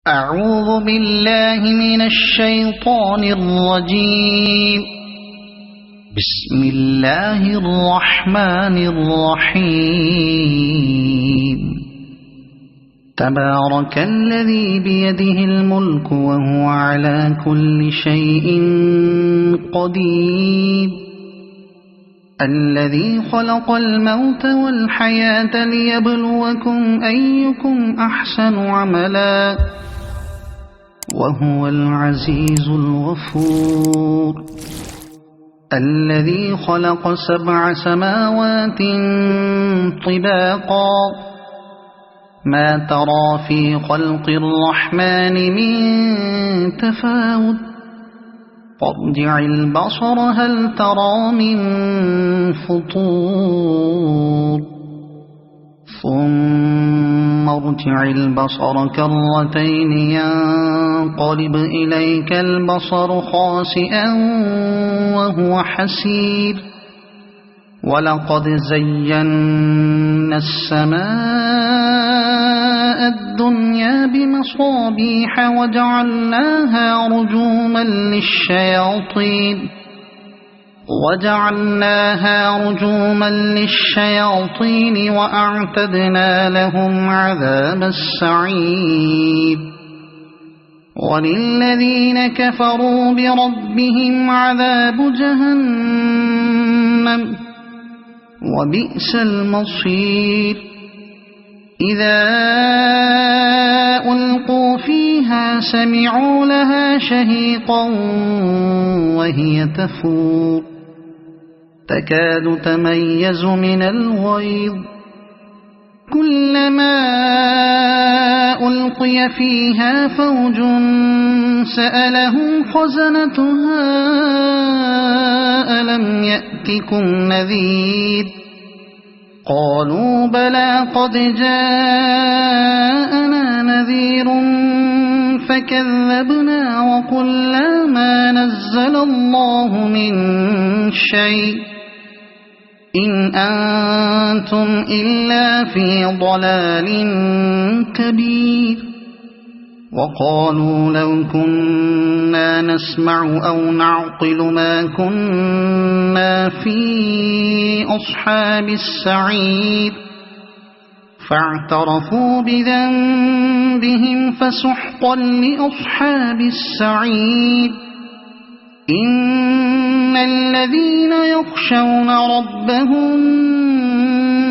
أعوذ بالله من الشيطان الرجيم. بسم الله الرحمن الرحيم. تبارك الذي بيده الملك وهو على كل شيء قدير. الذي خلق الموت والحياة ليبلوكم أيكم أحسن عملا وهو العزيز الغفور. الذي خلق 7 سماوات طباقا ما ترى في خلق الرحمن من تفاوت فارجع البصر هل ترى من فطور ثم ارجع البصر كرتين ينقلب إليك البصر خاسئا وهو حسير. ولقد زينا السماء الدنيا بمصابيح وجعلناها رجوما للشياطين وأعتدنا لهم عذاب السعير. وللذين كفروا بربهم عذاب جهنم وبئس المصير. إذا ألقوا فيها سمعوا لها شهيقا وهي تفور تكاد تميز من الغيظ. كلما ألقي فيها فوج سألهم خزنتها ألم يأتكم نذير قالوا بلى قد جاءنا نذير فكذبنا وقلنا ما نزل الله من شيء إن أنتم إلا في ضلال كبير. وقالوا لو كنا نسمع أو نعقل ما كنا في أصحاب السعير فاعترفوا بذنبهم فسحقا لأصحاب السعير. إن الذين يخشون ربهم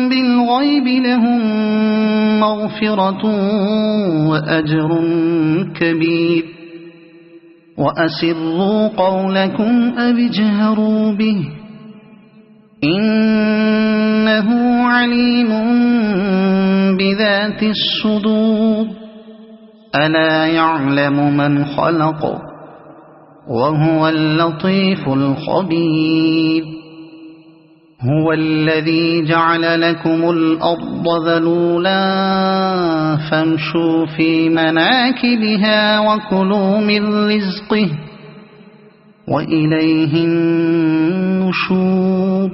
بالغيب لهم مغفرة وأجر كبير. وأسروا قولكم أو اجهروا به إنه عليم بذات الصدور. ألا يعلم من خلق وهو اللطيف الخبير. هو الذي جعل لكم الأرض ذلولا فامشوا في مناكبها وكلوا من رزقه وإليه النشور.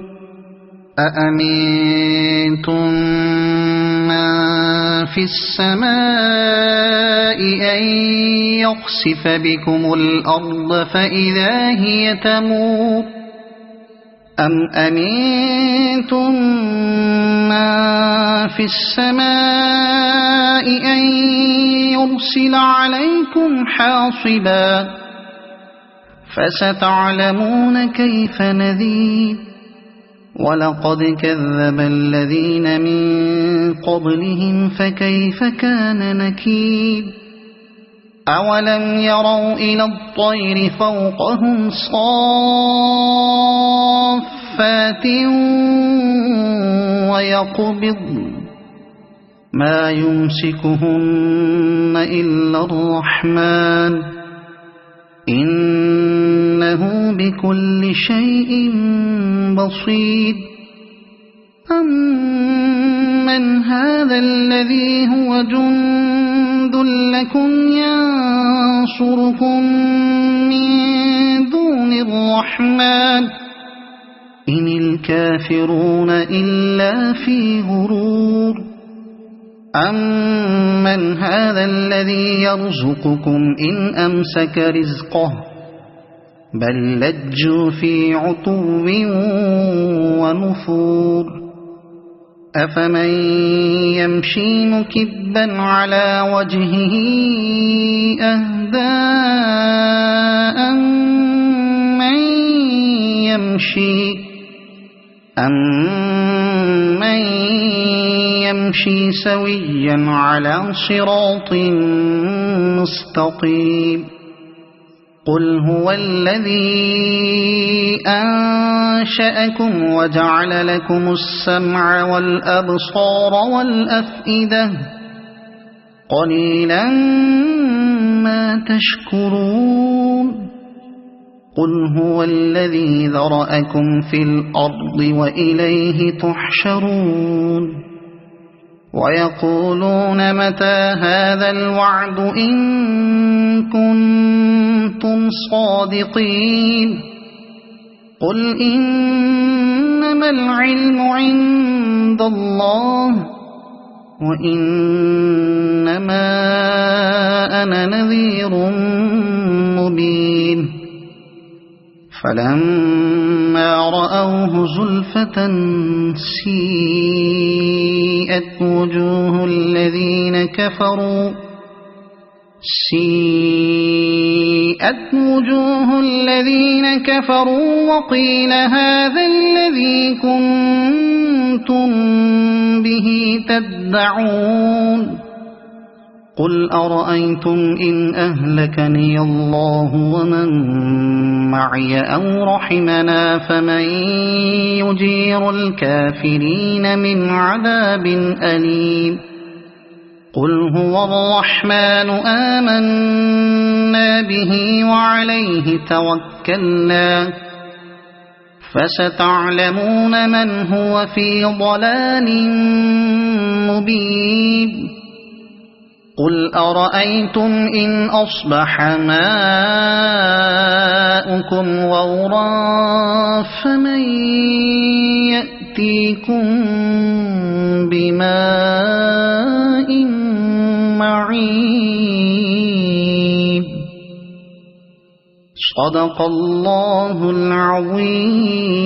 أأمنتم من في السماء أن يخسف بكم الأرض فإذا هي تمور أم أمنتم من في السماء أن يرسل عليكم حاصبا فستعلمون كيف نذير. ولقد كذب الذين من قبلهم فكيف كان نكير. أولم يروا إلى الطير فوقهم صافات ويقبضن ما يمسكهن إلا الرحمن إنه بكل شيء بصير. أمن هذا الذي هو جند لكم ينصركم من دون الرحمن إن الكافرون إلا في غرور. أَمَّنْ هَذَا الَّذِي يَرْزُقُكُمْ إِنْ أَمْسَكَ رِزْقَهُ بَل لَّجُّوا فِي عُتُوٍّ وَنُفُورٍ أَفَمَن يَمْشِي مُكِبًّا عَلَى وَجْهِهِ أَهْدَىٰ أَمَّن يَمْشِي سَوِيًّا عَلَى صِرَاطٍ مُّسْتَقِيمٍ قُلْ هُوَ الَّذِي أَنشَأَكُمْ وَجَعَلَ لَكُمُ السَّمْعَ وَالْأَبْصَارَ وَالْأَفْئِدَةَ قَلِيلًا مَّا تَشْكُرُونَ قُلْ هُوَ الَّذِي ذَرَأَكُمْ فِي الْأَرْضِ وَإِلَيْهِ تُحْشَرُونَ وَيَقُولُونَ مَتَىٰ هَٰذَا الْوَعْدُ إِن كُنتُمْ صَادِقِينَ قُلْ إِنَّمَا الْعِلْمُ عِندَ اللَّهِ وَإِنَّمَا أَنَا نَذِيرٌ مُّبِينٌ فَلَمَّا رَأَوْهُ زُلْفَةً سِيئَتْ وُجُوهُ الَّذِينَ كَفَرُوا وَقِيلَ هَٰذَا الَّذِي كُنتُم بِهِ تَدَّعُونَ قُلْ أَرَأَيْتُمْ إِنْ أَهْلَكَنِيَ اللَّهُ وَمَن مَّعِيَ أَوْ رَحِمَنَا فَمَن يُجِيرُ الْكَافِرِينَ مِنْ عَذَابٍ أَلِيمٍ قُلْ هُوَ الرَّحْمَٰنُ آمَنَّا بِهِ وَعَلَيْهِ تَوَكَّلْنَا فَسَتَعْلَمُونَ مَنْ هُوَ فِي ضَلَالٍ مُّبِينٍ قُلْ أَرَأَيْتُمْ إِنْ أَصْبَحَ مَاؤُكُمْ غَوْرًا فَمَن يَأْتِيكُم بِمَاءٍ مَّعِينٍ صَدَقَ اللَّهُ الْعَظِيمُ.